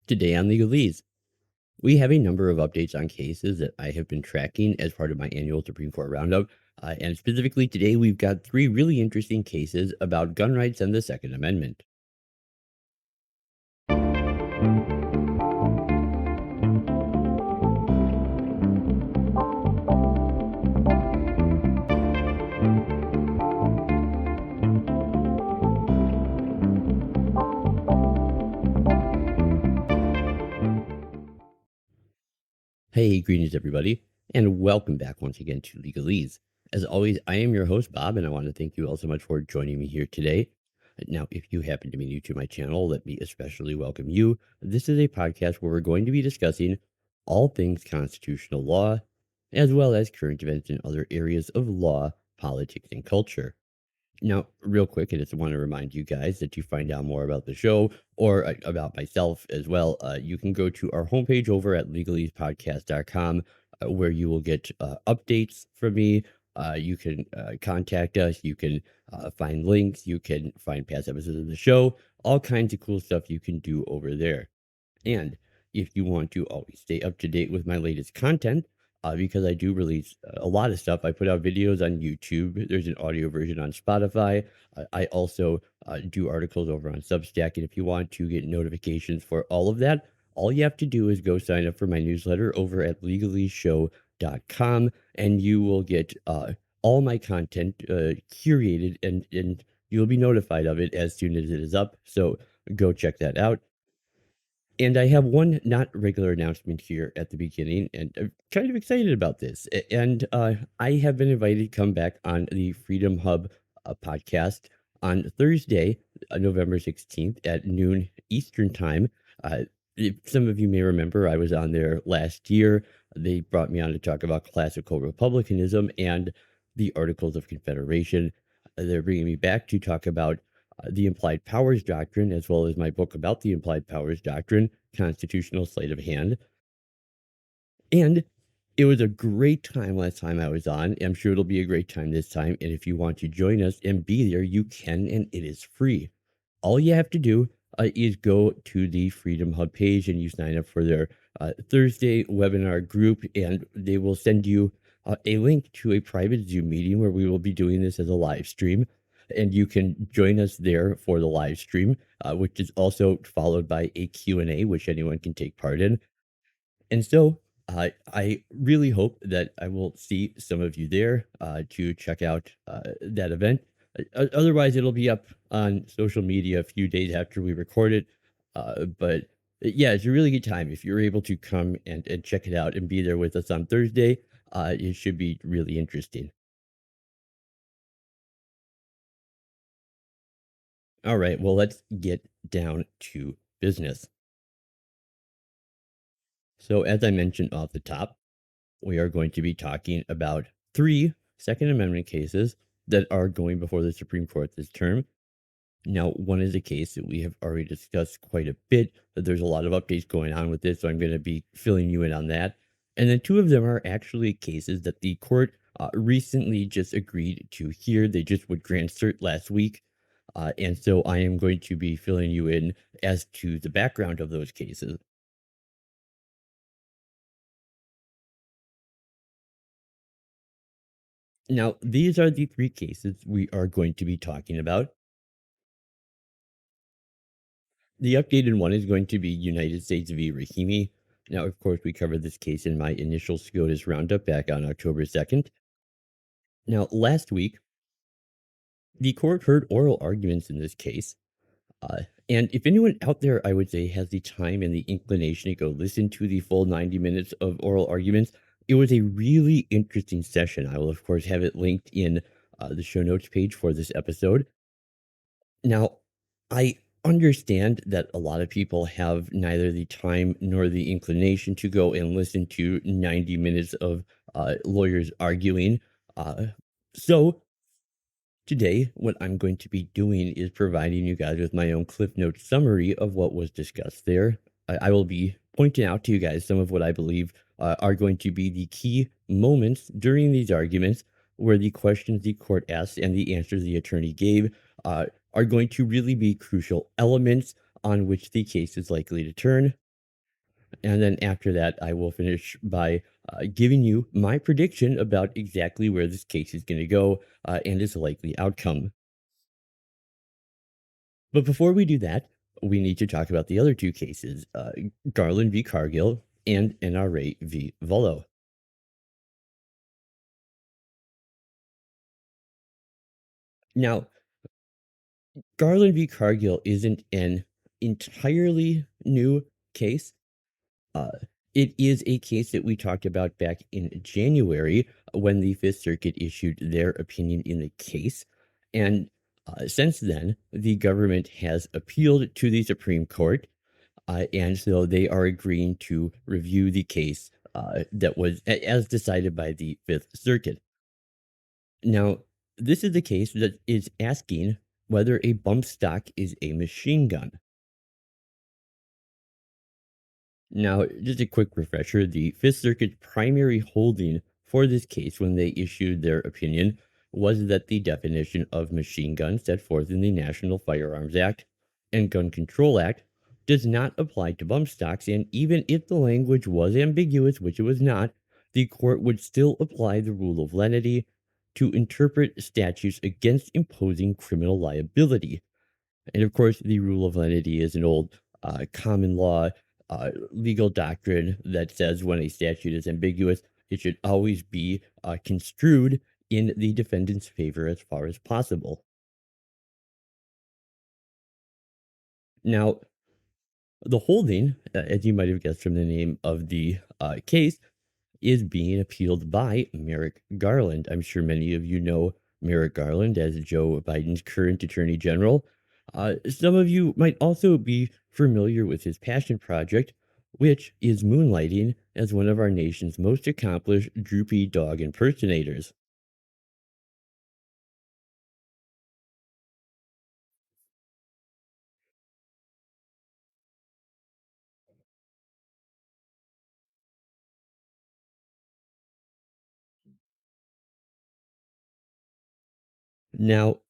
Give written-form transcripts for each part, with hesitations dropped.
Today on Legalese, we have a number of updates on cases that I have been tracking as part of my annual Supreme Court Roundup. And specifically today, we've got three really interesting cases about gun rights and the Second Amendment. Hey, greetings, everybody, and welcome back once again to Legalese. As always, I am your host, Bob, and I want to thank you all so much for joining me here today. Now, if you happen to be new to my channel, let me especially welcome you. This is a podcast where we're going to be discussing all things constitutional law, as well as current events in other areas of law, politics, and culture. Now, real quick, I just want to remind you guys that to find out more about the show or about myself as well, you can go to our homepage over at legalesepodcast.com, where you will get updates from me. You can contact us. You can find links. You can find past episodes of the show, all kinds of cool stuff you can do over there. And if you want to always stay up to date with my latest content, because I do release a lot of stuff. I put out videos on YouTube. There's an audio version on Spotify. I also do articles over on Substack. And if you want to get notifications for all of that, all you have to do is go sign up for my newsletter over at legaleseshow.com, and you will get all my content curated, and you'll be notified of it as soon as it is up. So go check that out. And I have one not regular announcement here at the beginning, and I'm kind of excited about this. I have been invited to come back on the Freedom Hub podcast on Thursday, November 16th at noon Eastern Time. If some of you may remember, I was on there last year. They brought me on to talk about classical republicanism and the Articles of Confederation. They're bringing me back to talk about the implied powers doctrine, as well as my book about the implied powers doctrine, Constitutional Sleight of Hand. And it was a great time last time I was on. I'm sure it'll be a great time this time. And if you want to join us and be there, you can, and it is free. All you have to do is go to the Freedom Hub page and you sign up for their Thursday webinar group, and they will send you a link to a private Zoom meeting where we will be doing this as a live stream. And you can join us there for the live stream, which is also followed by a Q&A, which anyone can take part in. And so I really hope that I will see some of you there to check out that event. Otherwise, it'll be up on social media a few days after we record it. But yeah, it's a really good time. If you're able to come and check it out and be there with us on Thursday, it should be really interesting. All right, well, let's get down to business. So, as I mentioned off the top, we are going to be talking about three Second Amendment cases that are going before the Supreme Court this term. Now, one is a case that we have already discussed quite a bit, that there's a lot of updates going on with this, so I'm going to be filling you in on that. And then two of them are actually cases that the court recently just agreed to hear. They just would grant cert last week. And so I am going to be filling you in as to the background of those cases. Now, these are the three cases we are going to be talking about. The updated one is going to be United States v. Rahimi. Now, of course, we covered this case in my initial SCOTUS roundup back on October 2nd. Now, last week, the court heard oral arguments in this case. And if anyone out there, I would say, has the time and the inclination to go listen to the full 90 minutes of oral arguments, it was a really interesting session. I will, of course, have it linked in the show notes page for this episode. Now, I understand that a lot of people have neither the time nor the inclination to go and listen to 90 minutes of lawyers arguing. Uh, so today, what I'm going to be doing is providing you guys with my own Cliff Notes summary of what was discussed there. I will be pointing out to you guys some of what I believe are going to be the key moments during these arguments where the questions the court asked and the answers the attorney gave are going to really be crucial elements on which the case is likely to turn. And then after that, I will finish by giving you my prediction about exactly where this case is going to go and its likely outcome. But before we do that, we need to talk about the other two cases, Garland v. Cargill and NRA v. Vullo. Now, Garland v. Cargill isn't an entirely new case. Uh, it is a case that we talked about back in January when the Fifth Circuit issued their opinion in the case. And since then, the government has appealed to the Supreme Court. And so they are agreeing to review the case that was as decided by the Fifth Circuit. Now, this is the case that is asking whether a bump stock is a machine gun. Now, just a quick refresher, the Fifth Circuit's primary holding for this case when they issued their opinion was that the definition of machine gun set forth in the National Firearms Act and Gun Control Act does not apply to bump stocks, and even if the language was ambiguous, which it was not, the court would still apply the rule of lenity to interpret statutes against imposing criminal liability. And of course, the rule of lenity is an old common law legal doctrine that says when a statute is ambiguous, it should always be construed in the defendant's favor as far as possible. Now, the holding, as you might have guessed from the name of the case, is being appealed by Merrick Garland. I'm sure many of you know Merrick Garland as Joe Biden's current attorney general. Some of you might also be familiar with his passion project, which is moonlighting as one of our nation's most accomplished droopy dog impersonators. Now,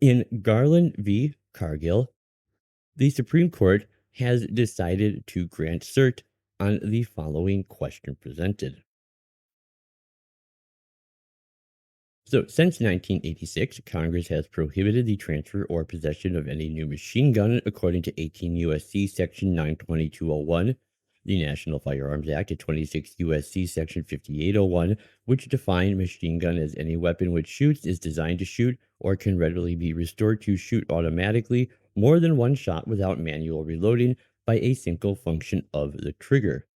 in Garland v. Cargill, the Supreme Court has decided to grant cert on the following question presented. So, since 1986, Congress has prohibited the transfer or possession of any new machine gun according to 18 U.S.C. Section 92201, the National Firearms Act at 26 U.S.C. Section 5801, which define machine gun as any weapon which shoots, is designed to shoot, or can readily be restored to shoot automatically more than one shot without manual reloading by a single function of the trigger.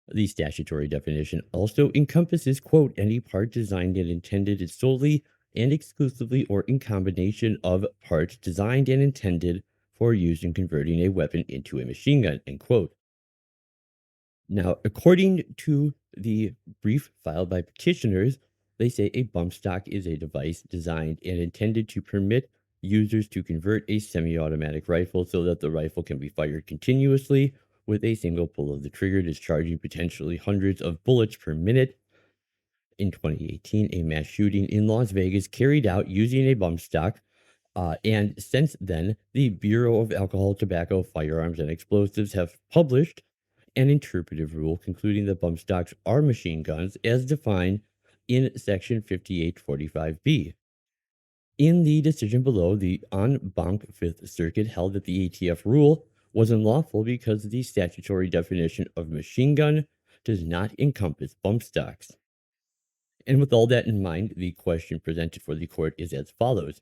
The statutory definition also encompasses, quote, any part designed and intended solely and exclusively or in combination of parts designed and intended for use in converting a weapon into a machine gun, end quote. Now, according to the brief filed by petitioners, they say a bump stock is a device designed and intended to permit users to convert a semi automatic rifle so that the rifle can be fired continuously with a single pull of the trigger, discharging potentially hundreds of bullets per minute. In 2018, a mass shooting in Las Vegas carried out using a bump stock. And since then, the Bureau of Alcohol, Tobacco, Firearms, and Explosives have published an interpretive rule concluding that bump stocks are machine guns as defined in Section 5845B. In the decision below, the en banc Fifth Circuit held that the ATF rule was unlawful because the statutory definition of machine gun does not encompass bump stocks. And with all that in mind, the question presented for the court is as follows.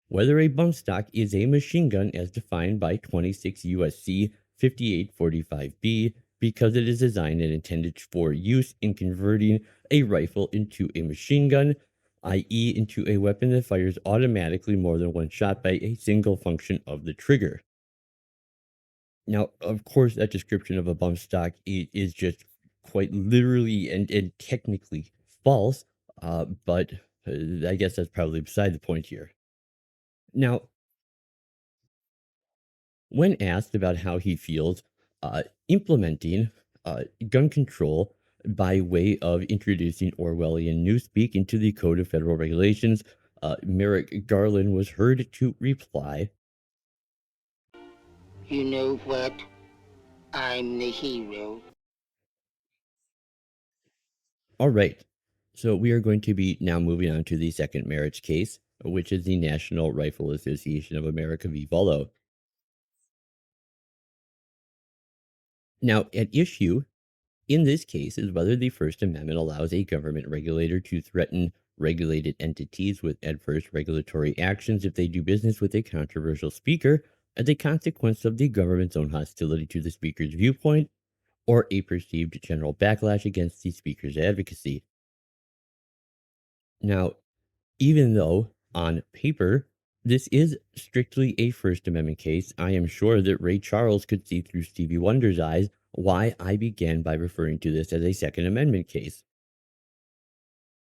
Whether a bump stock is a machine gun as defined by 26 U.S.C. 5845B because it is designed and intended for use in converting a rifle into a machine gun, i.e., into a weapon that fires automatically more than one shot by a single function of the trigger. Now, of course, that description of a bump stock is just quite literally and technically false, but I guess that's probably beside the point here. Now, when asked about how he feels implementing gun control by way of introducing Orwellian newspeak into the Code of Federal Regulations, Merrick Garland was heard to reply, You know what? I'm the hero. All right. So we are going to be now moving on to the second marriage case, which is the National Rifle Association of America v. Vullo. Now, at issue in this case is whether the First Amendment allows a government regulator to threaten regulated entities with adverse regulatory actions if they do business with a controversial speaker as a consequence of the government's own hostility to the speaker's viewpoint or a perceived general backlash against the speaker's advocacy. Now, even though on paper this is strictly a First Amendment case, I am sure that Ray Charles could see through Stevie Wonder's eyes why I began by referring to this as a Second Amendment case.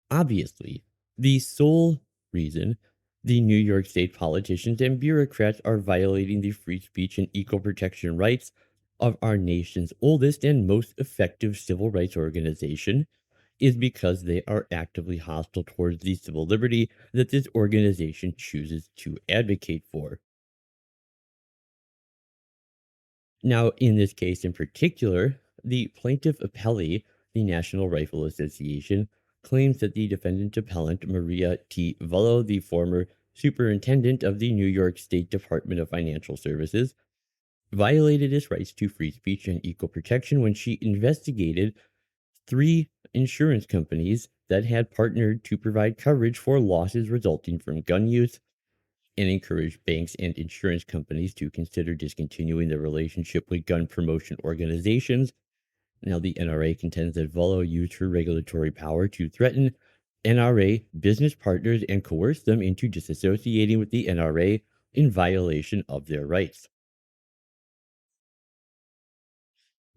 Obviously, the sole reason the New York State politicians and bureaucrats are violating the free speech and equal protection rights of our nation's oldest and most effective civil rights organization is because they are actively hostile towards the civil liberty that this organization chooses to advocate for. Now, in this case in particular, the plaintiff appellee, the National Rifle Association, claims that the defendant appellant, Maria T. Vullo, the former superintendent of the New York State Department of Financial Services, violated his rights to free speech and equal protection when she investigated three insurance companies that had partnered to provide coverage for losses resulting from gun use and encouraged banks and insurance companies to consider discontinuing their relationship with gun promotion organizations. Now, the NRA contends that Vullo used her regulatory power to threaten NRA business partners and coerce them into disassociating with the NRA in violation of their rights.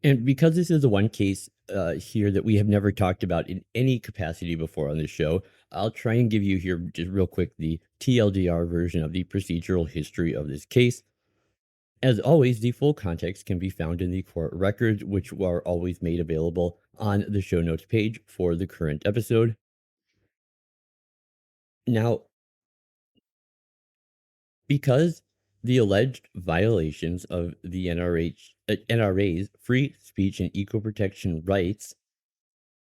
And because this is the one case here that we have never talked about in any capacity before on this show, I'll try and give you here just real quick the TLDR version of the procedural history of this case. As always, the full context can be found in the court records, which are always made available on the show notes page for the current episode. Now, because the alleged violations of the NRA's free speech and equal protection rights,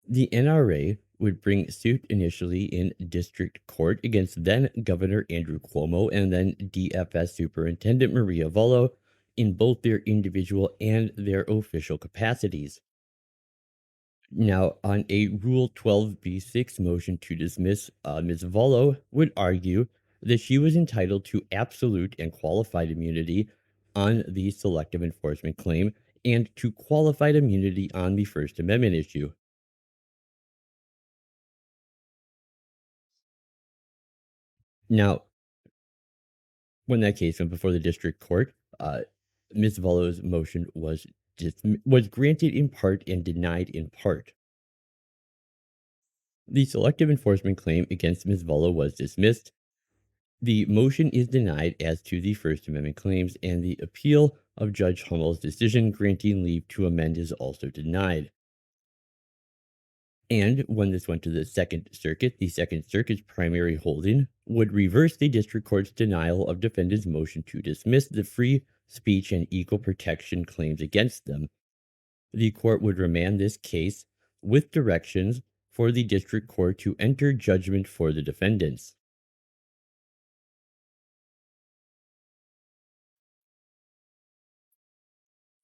the NRA would bring suit initially in district court against then Governor Andrew Cuomo and then DFS Superintendent Maria Vullo in both their individual and their official capacities. Now, on a Rule 12b6 motion to dismiss, Ms. Vullo would argue that she was entitled to absolute and qualified immunity on the selective enforcement claim and to qualified immunity on the First Amendment issue. Now, when that case went before the district court, Ms. Vullo's motion was granted in part and denied in part. The selective enforcement claim against Ms. Vullo was dismissed. The motion is denied as to the First Amendment claims, and the appeal of Judge Hummel's decision granting leave to amend is also denied. And when this went to the Second Circuit's primary holding would reverse the district court's denial of defendants' motion to dismiss the free speech and equal protection claims against them. The court would remand this case with directions for the district court to enter judgment for the defendants.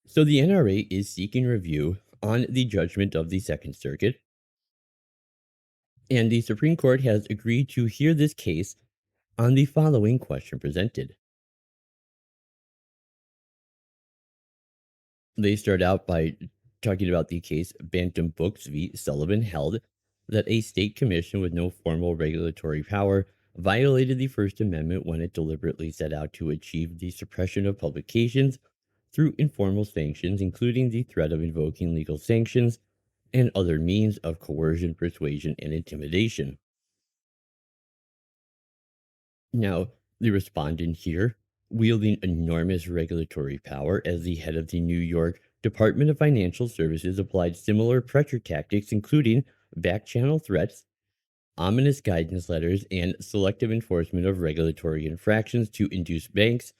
So the NRA is seeking review on the judgment of the Second Circuit, and the Supreme Court has agreed to hear this case on the following question presented. They start out by talking about the case Bantam Books v. Sullivan held that a state commission with no formal regulatory power violated the First Amendment when it deliberately set out to achieve the suppression of publications through informal sanctions, including the threat of invoking legal sanctions and other means of coercion, persuasion, and intimidation. Now, the respondent here, wielding enormous regulatory power as the head of the New York Department of Financial Services, applied similar pressure tactics, including back-channel threats, ominous guidance letters, and selective enforcement of regulatory infractions to induce banks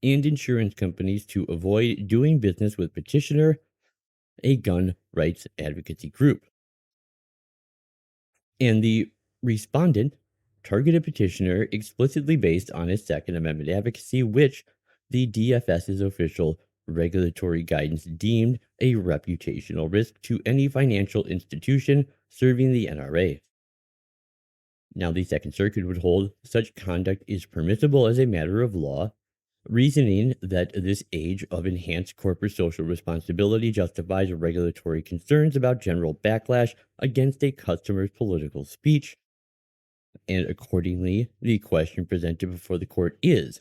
and insurance companies to avoid doing business with petitioner, a gun rights advocacy group. And the respondent targeted petitioner explicitly based on his Second Amendment advocacy, which the DFS's official regulatory guidance deemed a reputational risk to any financial institution serving the NRA. Now, the Second Circuit would hold such conduct is permissible as a matter of law, reasoning that this age of enhanced corporate social responsibility justifies regulatory concerns about general backlash against a customer's political speech. And accordingly, the question presented before the court is: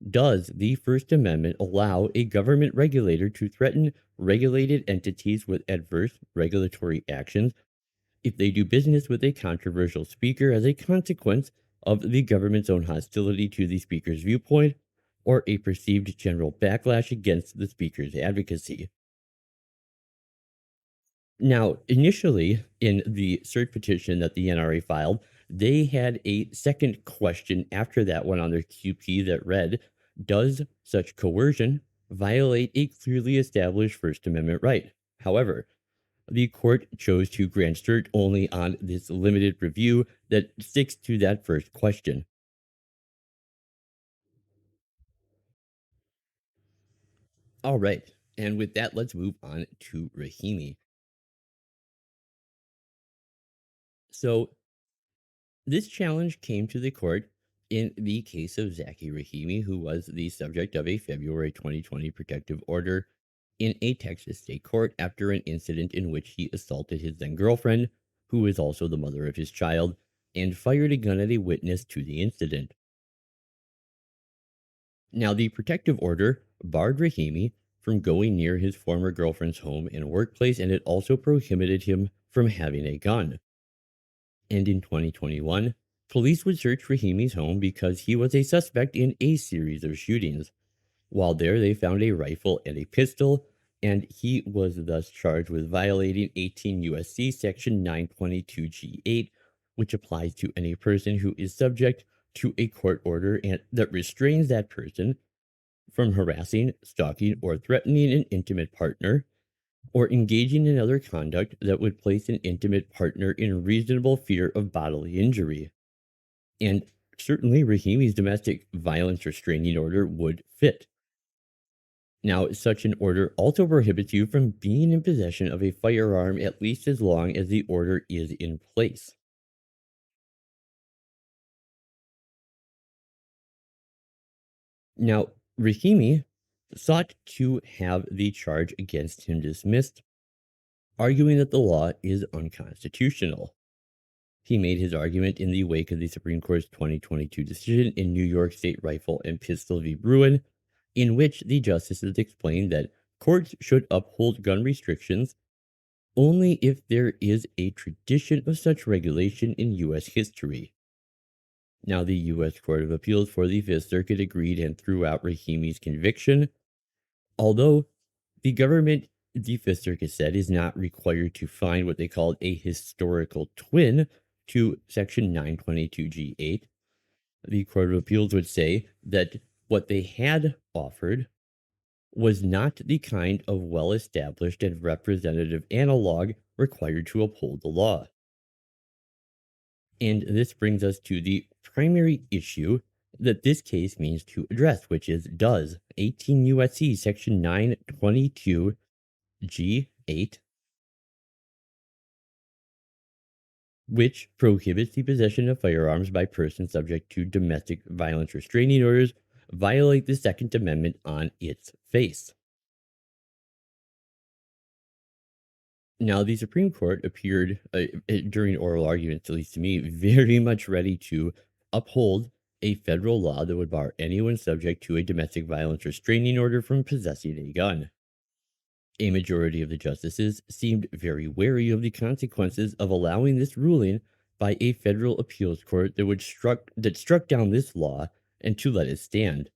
does the First Amendment allow a government regulator to threaten regulated entities with adverse regulatory actions if they do business with a controversial speaker as a consequence of the government's own hostility to the speaker's viewpoint or a perceived general backlash against the speaker's advocacy? Now, initially, in the cert petition that the NRA filed, they had a second question after that one on their QP that read: does such coercion violate a clearly established First Amendment right? However, the court chose to grant cert only on this limited review that sticks to that first question. All right. And with that, let's move on to Rahimi. So, this challenge came to the court in the case of Zaki Rahimi, who was the subject of a February 2020 protective order in a Texas state court after an incident in which he assaulted his then girlfriend, who is also the mother of his child, and fired a gun at a witness to the incident. Now, the protective order barred Rahimi from going near his former girlfriend's home and workplace, and it also prohibited him from having a gun. And in 2021, police would search Rahimi's home because he was a suspect in a series of shootings. While there, they found a rifle and a pistol, and he was thus charged with violating 18 USC Section 922G8, which applies to any person who is subject to a court order and that restrains that person from harassing, stalking, or threatening an intimate partner, or engaging in other conduct that would place an intimate partner in reasonable fear of bodily injury. And certainly, Rahimi's domestic violence restraining order would fit. Now, such an order also prohibits you from being in possession of a firearm at least as long as the order is in place. Now, Rahimi sought to have the charge against him dismissed, arguing that the law is unconstitutional. He made his argument in the wake of the Supreme Court's 2022 decision in New York State Rifle and Pistol v. Bruin, in which the justices explained that courts should uphold gun restrictions only if there is a tradition of such regulation in U.S. history. Now, the U.S. Court of Appeals for the Fifth Circuit agreed and threw out Rahimi's conviction, although the Fifth Circuit said, is not required to find what they called a historical twin to Section 922G8. The Court of Appeals would say that what they had offered was not the kind of well established and representative analog required to uphold the law. And this brings us to the primary issue that this case means to address, which is: does 18 USC Section 922G8, which prohibits the possession of firearms by persons subject to domestic violence restraining orders, violate the Second Amendment on its face? Now, the Supreme Court appeared, during oral arguments, at least to me, very much ready to uphold a federal law that would bar anyone subject to a domestic violence restraining order from possessing a gun. A majority of the justices seemed very wary of the consequences of allowing this ruling by a federal appeals court that struck down this law and to let it stand.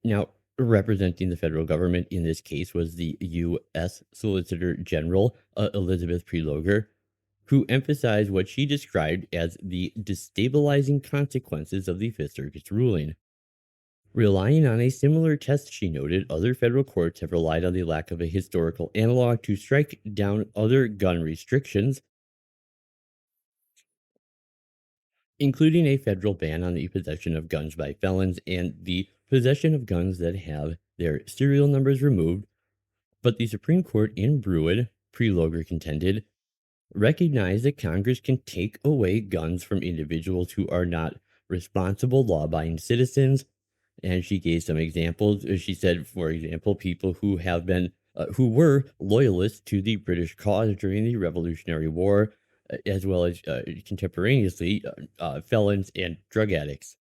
Now, representing the federal government in this case was the U.S. Solicitor General, Elizabeth Prelogar, who emphasized what she described as the destabilizing consequences of the Fifth Circuit's ruling. Relying on a similar test, she noted, other federal courts have relied on the lack of a historical analog to strike down other gun restrictions, including a federal ban on the possession of guns by felons and the possession of guns that have their serial numbers removed. But the Supreme Court in Bruin, Prelogar contended, recognized that Congress can take away guns from individuals who are not responsible, law abiding citizens. And she gave some examples. She said, for example, people who have been, who were loyalists to the British cause during the Revolutionary War, as well as contemporaneously felons and drug addicts.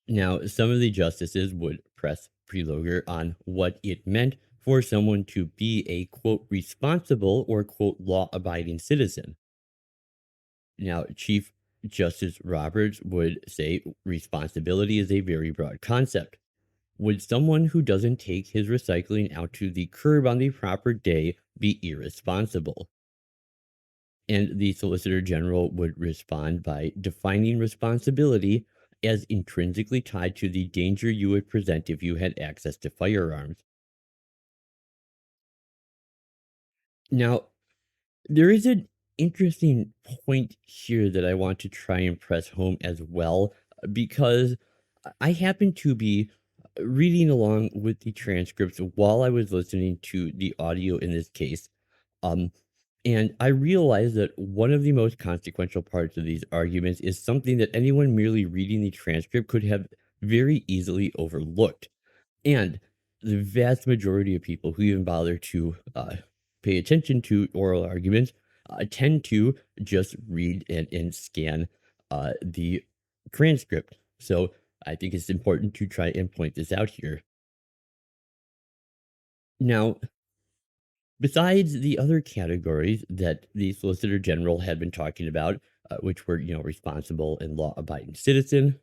Now, some of the justices would press Prelogar on what it meant for someone to be a quote responsible or quote law abiding citizen. Now, Chief Justice Roberts would say responsibility is a very broad concept. Would someone who doesn't take his recycling out to the curb on the proper day be irresponsible? And the Solicitor General would respond by defining responsibility as intrinsically tied to the danger you would present if you had access to firearms. Now, there is an interesting point here that I want to try and press home as well, because I happen to be reading along with the transcripts while I was listening to the audio in this case. Um, and I realized that one of the most consequential parts of these arguments is something that anyone merely reading the transcript could have very easily overlooked. And the vast majority of people who even bother to pay attention to oral arguments tend to just read and scan the transcript. So I think it's important to try and point this out here. Now, besides the other categories that the Solicitor General had been talking about, which were, responsible and law-abiding citizen,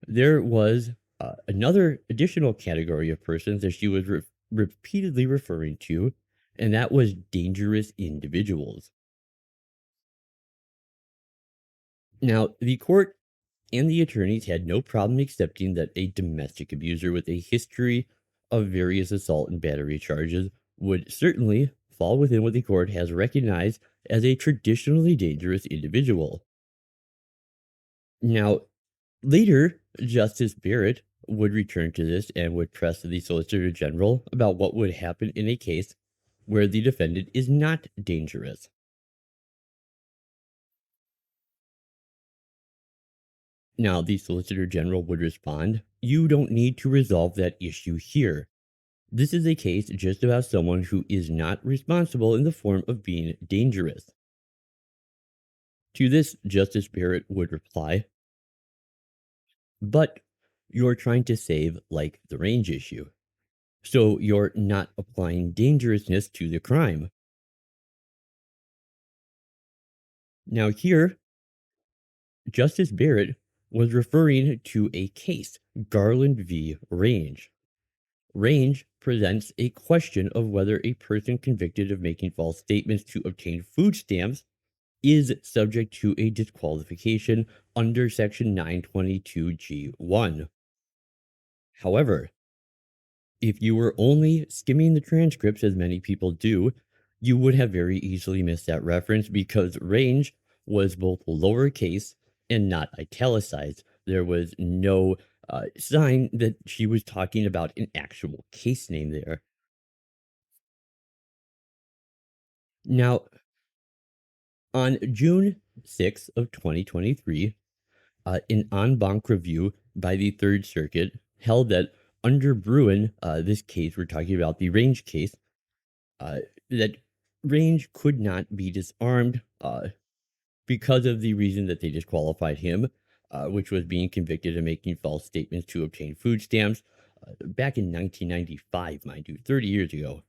there was another additional category of persons that she was repeatedly referring to, and that was dangerous individuals. Now, the court and the attorneys had no problem accepting that a domestic abuser with a history of various assault and battery charges would certainly fall within what the court has recognized as a traditionally dangerous individual. Now, later, Justice Barrett would return to this and would press the Solicitor General about what would happen in a case where the defendant is not dangerous. Now, the Solicitor General would respond, "You don't need to resolve that issue here. This is a case just about someone who is not responsible in the form of being dangerous." To this, Justice Barrett would reply, "But you're trying to save, like, the range issue. So you're not applying dangerousness to the crime." Now, here, Justice Barrett was referring to a case, Garland v. Range. Range presents a question of whether a person convicted of making false statements to obtain food stamps is subject to a disqualification under Section 922G1. However, if you were only skimming the transcripts, as many people do, you would have very easily missed that reference because range was both lowercase and not italicized. There was no sign that she was talking about an actual case name there. Now, on June 6th of 2023, an en banc review by the Third Circuit held that under Bruin, this case, we're talking about the range case, uh, that range could not be disarmed because of the reason that they disqualified him, which was being convicted of making false statements to obtain food stamps back in 1995, mind you, 30 years ago.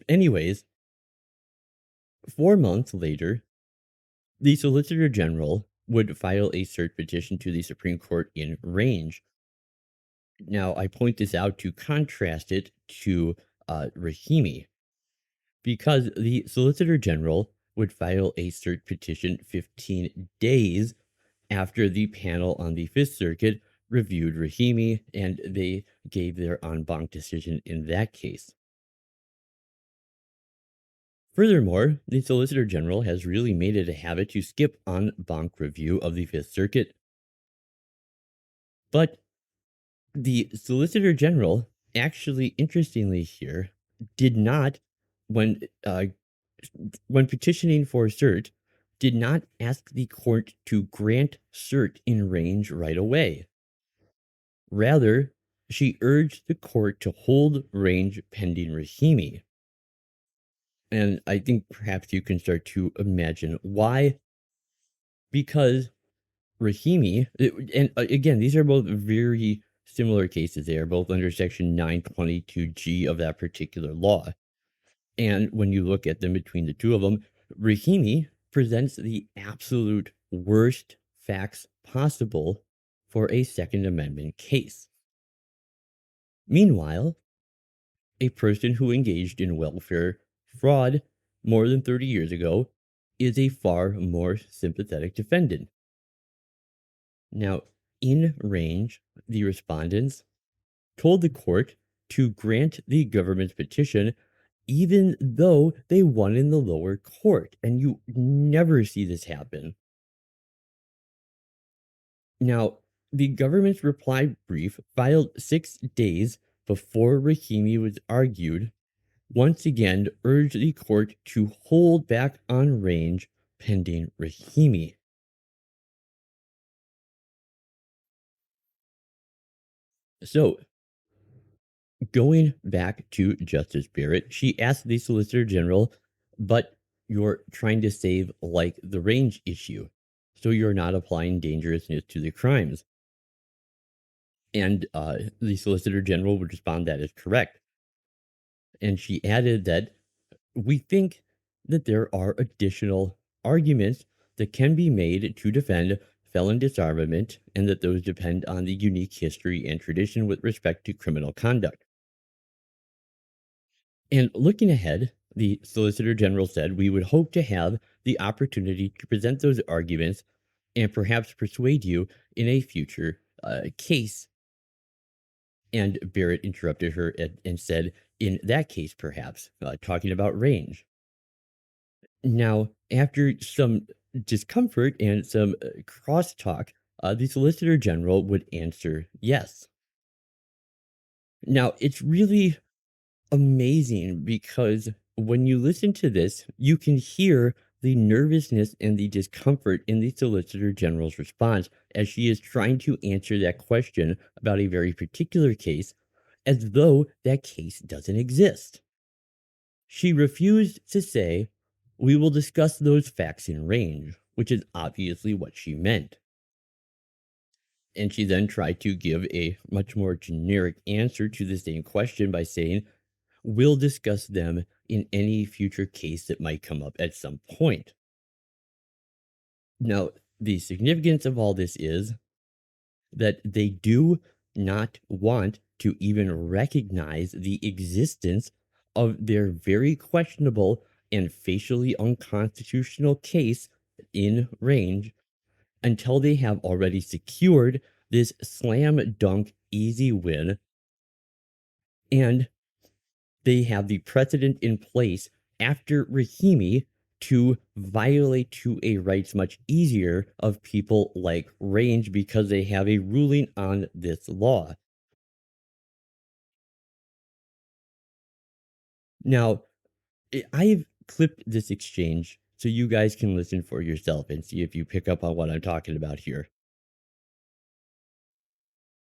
Anyways, 4 months later, the Solicitor General would file a cert petition to the Supreme Court in range. Now, I point this out to contrast it to Rahimi, because the Solicitor General would file a cert petition 15 days after the panel on the Fifth Circuit reviewed Rahimi, and they gave their en banc decision in that case. Furthermore, the Solicitor General has really made it a habit to skip en banc review of the Fifth Circuit. But the Solicitor General actually, interestingly here, did not, when petitioning for cert, did not ask the court to grant cert in range right away. Rather, she urged the court to hold range pending Rahimi. And I think perhaps you can start to imagine why. Because Rahimi, and again, these are both very similar cases. They are both under Section 922G of that particular law. And when you look at them between the two of them, Rahimi presents the absolute worst facts possible for a Second Amendment case. Meanwhile, a person who engaged in welfare fraud more than 30 years ago is a far more sympathetic defendant. Now, in range, the respondents told the court to grant the government's petition even though they won in the lower court, and you never see this happen. Now, the government's reply brief, filed 6 days before Rahimi was argued, once again urged the court to hold back on range pending Rahimi. So, going back to Justice Barrett, she asked the Solicitor General, but you're trying to save like the range issue, so you're not applying dangerousness to the crimes. And the Solicitor General would respond that is correct. And she added that we think that there are additional arguments that can be made to defend felon disarmament, and that those depend on the unique history and tradition with respect to criminal conduct. And looking ahead, the Solicitor General said we would hope to have the opportunity to present those arguments and perhaps persuade you in a future case. And Barrett interrupted her and said, in that case, perhaps, talking about range. Now, after some discomfort and some crosstalk, the Solicitor General would answer yes. Now, it's really amazing because when you listen to this, you can hear the nervousness and the discomfort in the Solicitor General's response as she is trying to answer that question about a very particular case as though that case doesn't exist. She refused to say, "We will discuss those facts in range," which is obviously what she meant. And she then tried to give a much more generic answer to the same question by saying, "We'll discuss them in any future case that might come up at some point." Now, the significance of all this is that they do not want to even recognize the existence of their very questionable and facially unconstitutional case in range until they have already secured this slam dunk easy win, and they have the precedent in place after Rahimi to violate to a rights much easier of people like range because they have a ruling on this law. Now, I've clipped this exchange so you guys can listen for yourself and see if you pick up on what I'm talking about here.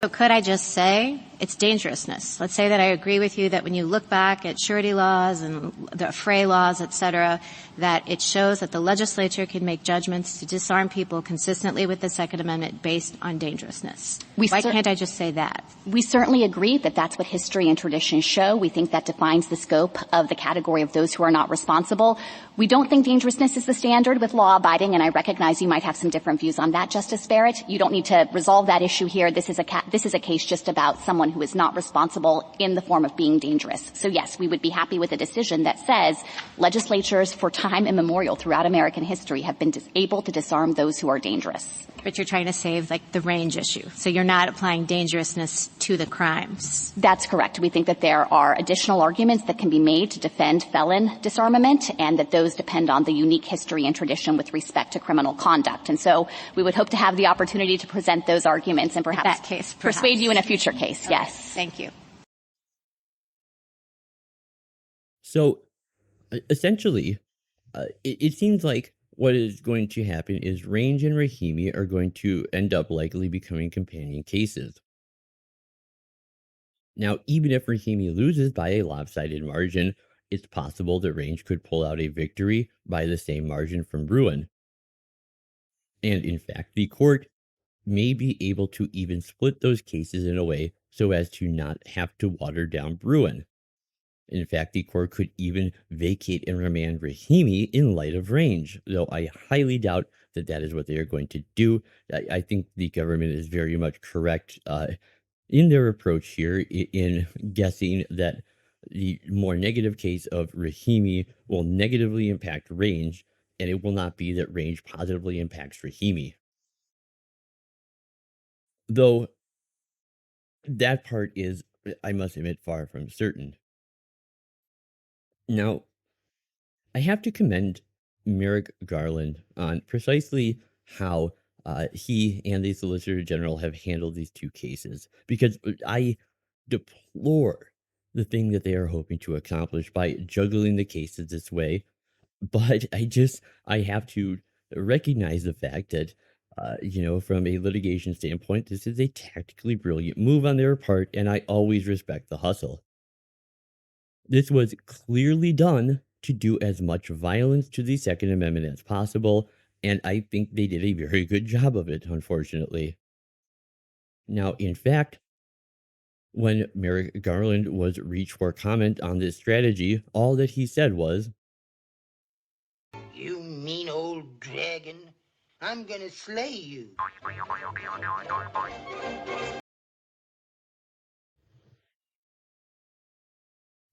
So could I just say it's dangerousness? Let's say that I agree with you that when you look back at surety laws and the fray laws, et cetera, that it shows that the legislature can make judgments to disarm people consistently with the Second Amendment based on dangerousness. Why can't I just say that? We certainly agree that that's what history and tradition show. We think that defines the scope of the category of those who are not responsible. We don't think dangerousness is the standard with law-abiding, and I recognize you might have some different views on that, Justice Barrett. You don't need to resolve that issue here. This is a this is a case just about someone who is not responsible in the form of being dangerous. So yes, we would be happy with a decision that says legislatures for time immemorial throughout American history have been able to disarm those who are dangerous. But you're trying to save, like, the range issue. So you're not applying dangerousness to the crimes. That's correct. We think that there are additional arguments that can be made to defend felon disarmament, and that those depend on the unique history and tradition with respect to criminal conduct. And so we would hope to have the opportunity to present those arguments and perhaps persuade you in a future case. Okay. Yes. Thank you. So, essentially, it seems like what is going to happen is Range and Rahimi are going to end up likely becoming companion cases. Now, even if Rahimi loses by a lopsided margin, it's possible that Range could pull out a victory by the same margin from Bruin. And in fact, the court may be able to even split those cases in a way so as to not have to water down Bruin. In fact, the court could even vacate and remand Rahimi in light of Range, though I highly doubt that that is what they are going to do. I think the government is very much correct in their approach here in guessing that the more negative case of Rahimi will negatively impact Range, and it will not be that Range positively impacts Rahimi. Though that part is, I must admit, far from certain. Now, I have to commend Merrick Garland on precisely how he and the Solicitor General have handled these two cases, because I deplore the thing that they are hoping to accomplish by juggling the cases this way. But I have to recognize the fact that, from a litigation standpoint, this is a tactically brilliant move on their part, and I always respect the hustle. This was clearly done to do as much violence to the Second Amendment as possible, and I think they did a very good job of it, unfortunately. Now, in fact, when Merrick Garland was reached for comment on this strategy, all that he said was, "You mean old dragon, I'm gonna slay you."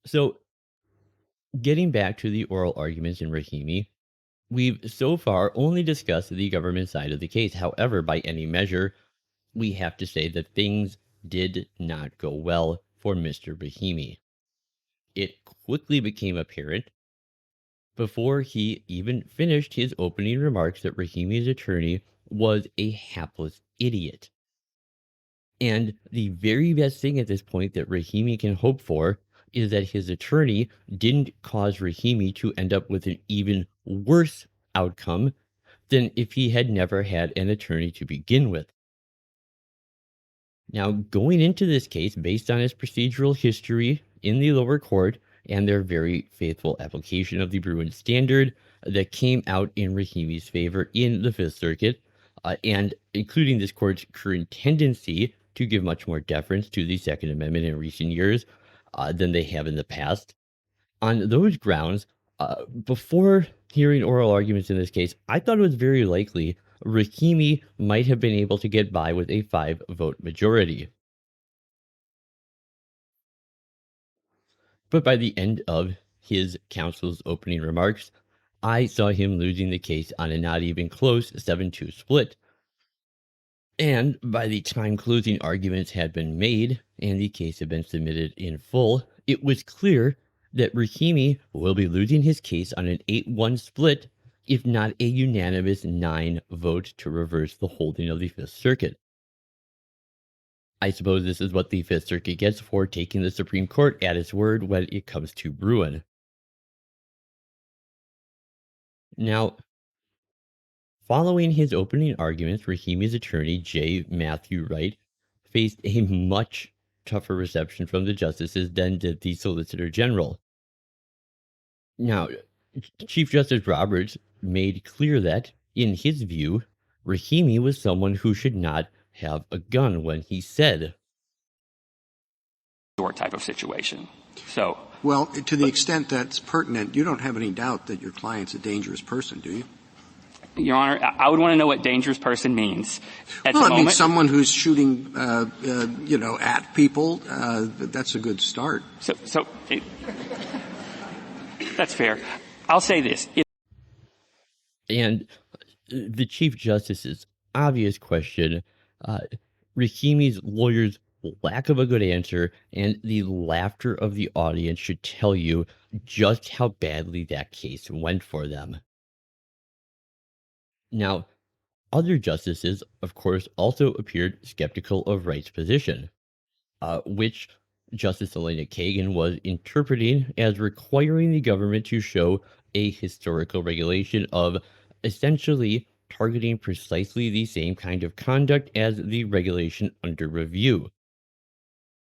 So, getting back to the oral arguments in Rahimi, we've so far only discussed the government side of the case. However, by any measure, we have to say that things did not go well for Mr. Rahimi. It quickly became apparent before he even finished his opening remarks that Rahimi's attorney was a hapless idiot. And the very best thing at this point that Rahimi can hope for is that his attorney didn't cause Rahimi to end up with an even worse outcome than if he had never had an attorney to begin with. Now, going into this case, based on his procedural history in the lower court and their very faithful application of the Bruin standard that came out in Rahimi's favor in the Fifth Circuit, and including this court's current tendency to give much more deference to the Second Amendment in recent years than they have in the past. On those grounds, before hearing oral arguments in this case, I thought it was very likely Rahimi might have been able to get by with a 5-vote majority. But by the end of his counsel's opening remarks, I saw him losing the case on a not even close 7-2 split. And by the time closing arguments had been made and the case had been submitted in full, it was clear that Rahimi will be losing his case on an 8-1 split, if not a unanimous 9-vote to reverse the holding of the Fifth Circuit. I suppose this is what the Fifth Circuit gets for taking the Supreme Court at its word when it comes to Bruin. Now, following his opening arguments, Rahimi's attorney, J. Matthew Wright, faced a much tougher reception from the justices than did the Solicitor General. Now, Chief Justice Roberts made clear that, in his view, Rahimi was someone who should not have a gun when he said, type of situation. So, well, to the extent that's pertinent, you don't have any doubt that your client's a dangerous person, do you? Your Honor, I would want to know what dangerous person means. At Well, the I mean, moment, someone who's shooting, at people, that's a good start. That's fair. I'll say this. And the Chief Justice's obvious question, uh, Rahimi's lawyer's lack of a good answer, and the laughter of the audience should tell you just how badly that case went for them. Now, other justices, of course, also appeared skeptical of Wright's position, which Justice Elena Kagan was interpreting as requiring the government to show a historical regulation of essentially targeting precisely the same kind of conduct as the regulation under review.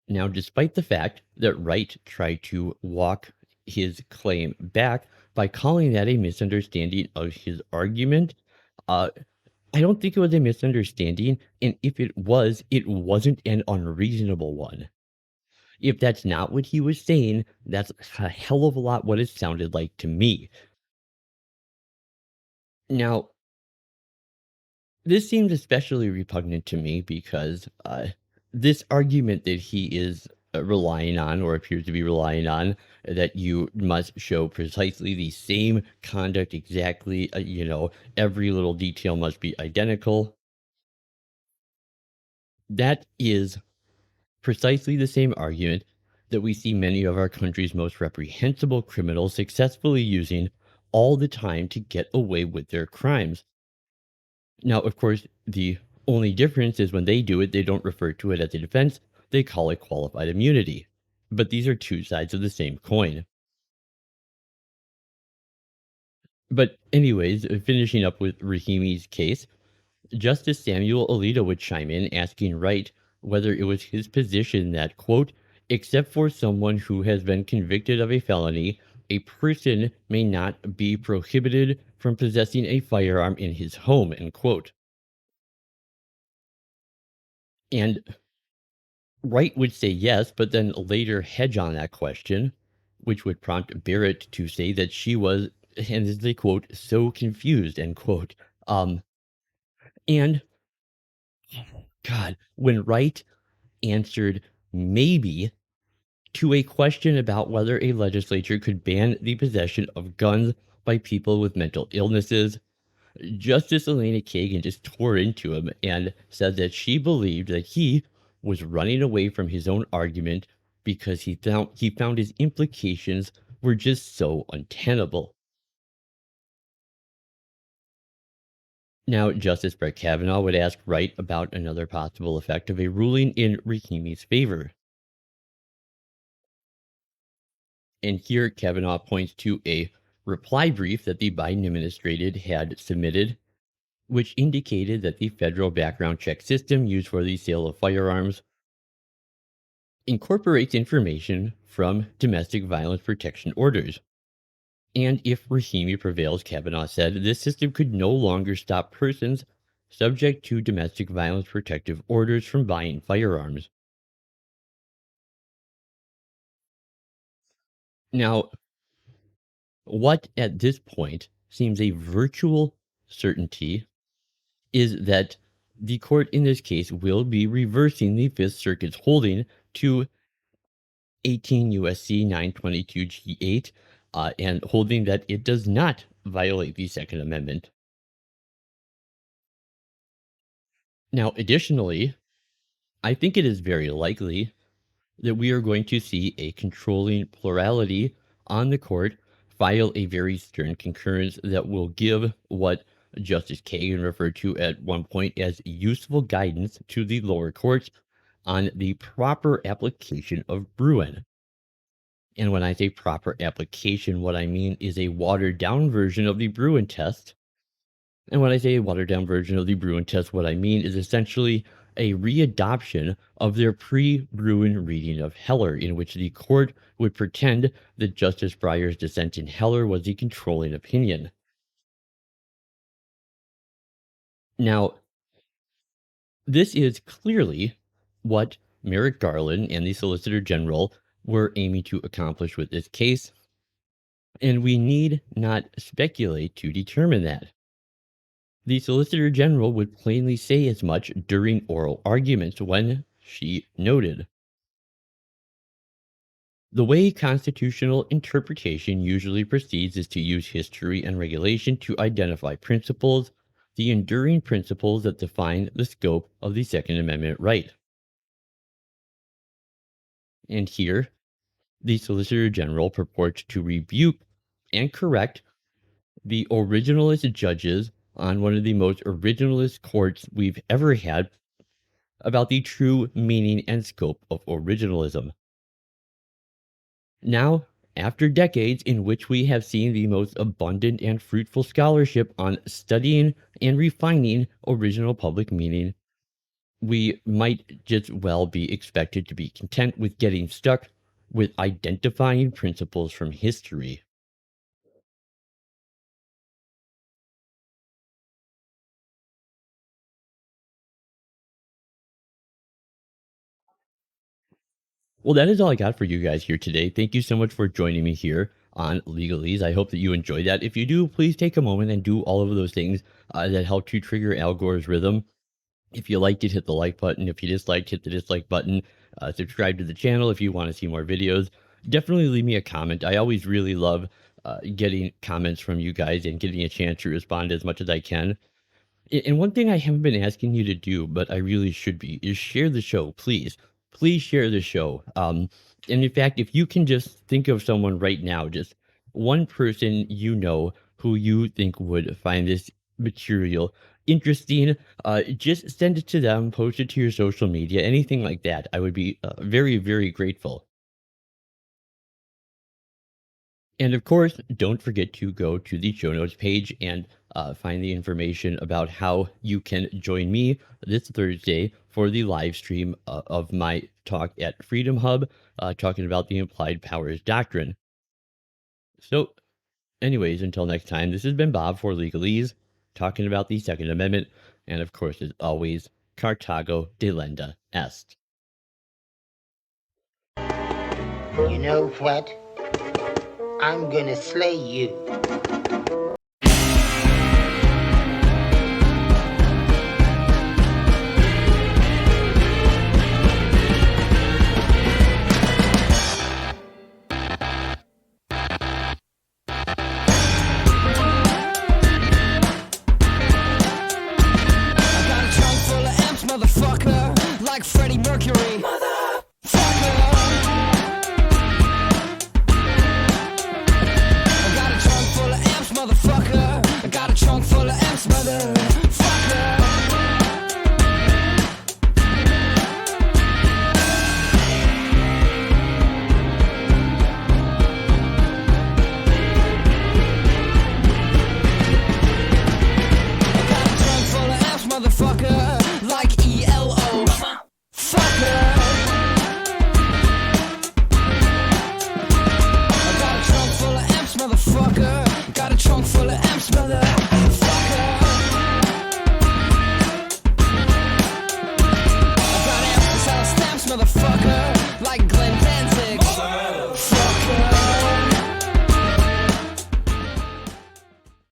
Now, despite the fact that Wright tried to walk his claim back by calling that a misunderstanding of his argument, uh, I don't think it was a misunderstanding, and if it wasn't an unreasonable one. If that's not what he was saying, that's a hell of a lot what it sounded like to me. Now, this seems especially repugnant to me because this argument that he is relying on, or appears to be relying on, that you must show precisely the same conduct exactly, every little detail must be identical. That is precisely the same argument that we see many of our country's most reprehensible criminals successfully using all the time to get away with their crimes. Now, of course, the only difference is when they do it, they don't refer to it as a defense, they call it qualified immunity. But these are two sides of the same coin. But anyways, finishing up with Rahimi's case, Justice Samuel Alito would chime in asking Wright whether it was his position that, quote, except for someone who has been convicted of a felony, a person may not be prohibited from possessing a firearm in his home, end quote. And Wright would say yes, but then later hedge on that question, which would prompt Barrett to say that she was, and this is a quote, so confused, end quote. And God, when Wright answered maybe to a question about whether a legislature could ban the possession of guns by people with mental illnesses, Justice Elena Kagan just tore into him and said that she believed that he was running away from his own argument because he found his implications were just so untenable. Now, Justice Brett Kavanaugh would ask Wright about another possible effect of a ruling in Rahimi's favor. And here Kavanaugh points to a reply brief that the Biden administration had submitted, which indicated that the federal background check system used for the sale of firearms incorporates information from domestic violence protection orders. And if Rahimi prevails, Kavanaugh said, this system could no longer stop persons subject to domestic violence protective orders from buying firearms. Now, what at this point seems a virtual certainty is that the court in this case will be reversing the Fifth Circuit's holding to 18 U.S.C. 922 G8 and holding that it does not violate the Second Amendment. Now, additionally, I think it is very likely that we are going to see a controlling plurality on the court file a very stern concurrence that will give what Justice Kagan referred to at one point as useful guidance to the lower courts on the proper application of Bruin. And when I say proper application, what I mean is a watered down version of the Bruin test. And when I say a watered down version of the Bruin test, what I mean is essentially a readoption of their pre-Bruin reading of Heller, in which the court would pretend that Justice Breyer's dissent in Heller was the controlling opinion. Now, this is clearly what Merrick Garland and the Solicitor General were aiming to accomplish with this case, and we need not speculate to determine that. The Solicitor General would plainly say as much during oral arguments when she noted, "The way constitutional interpretation usually proceeds is to use history and regulation to identify principles, the enduring principles that define the scope of the Second Amendment right." And here, the Solicitor General purports to rebuke and correct the originalist judges on one of the most originalist courts we've ever had about the true meaning and scope of originalism. Now, after decades in which we have seen the most abundant and fruitful scholarship on studying and refining original public meaning, we might just well be expected to be content with getting stuck with identifying principles from history. Well, that is all I got for you guys here today. Thank you so much for joining me here on Legalese. I hope that you enjoyed that. If you do, please take a moment and do all of those things that help to trigger Al Gore's rhythm. If you liked it, hit the like button. If you disliked, hit the dislike button. Subscribe to the channel if you want to see more videos. Definitely leave me a comment. I always really love getting comments from you guys and getting a chance to respond as much as I can. And one thing I haven't been asking you to do, but I really should be, is share the show, please. Please share the show. And in fact, if you can just think of someone right now, just one person you know who you think would find this material interesting, just send it to them, post it to your social media, anything like that. I would be very, very grateful. And of course, don't forget to go to the show notes page and find the information about how you can join me this Thursday for the live stream of my talk at Freedom Hub, talking about the implied powers doctrine. So, anyways, until next time, this has been Bob for Legalese, talking about the Second Amendment, and of course, as always, Carthago delenda est. You know what? I'm gonna slay you. Motherfucker, like Freddie Mercury. Motherfucker. I got a trunk full of amps, motherfucker. I got a trunk full of amps, motherfucker. I got a trunk full of amps, motherfucker. Like ELO. Fucker. I got a trunk full of amps, motherfucker. Got a trunk full of amps, motherfucker. I got amps to sell stamps, motherfucker.